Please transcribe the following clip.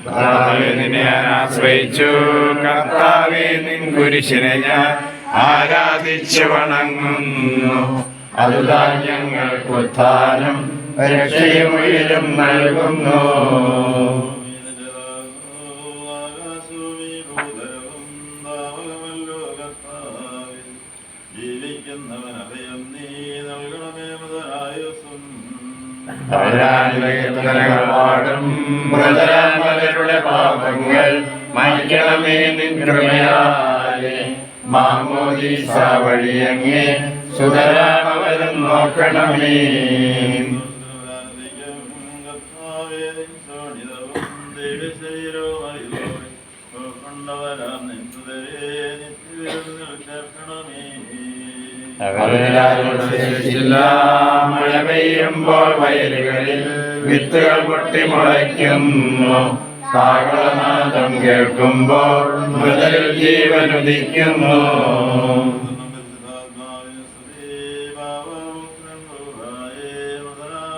കർത്താവേ, നിന്നെ ഞാൻ ആശ്രയിച്ചു. കർത്താവേ, നിൻ കുരിശിനെ ഞാൻ ആരാധിച്ചു വണങ്ങുന്നു. അതുതാൻ ഞങ്ങൾക്ക് ഉദ്ധാനം രക്ഷയും ഉയരും നൽകുന്നു. പാടും മൃതരാമരുടെ പാപങ്ങൾ മായ്ക്കണമേ നിൻ കൃപയാലെ. മാമോദീസ വഴിയങ്ങേ സുതരാമവരും നോക്കണമേ. മഴ പെയ്യുമ്പോൾ വയലുകളിൽ വിത്തുകൾ പൊട്ടിമുളയ്ക്കുന്നു. കാഹളനാദം കേൾക്കുമ്പോൾ മൃതരിൽ ജീവനുദിക്കുന്നു.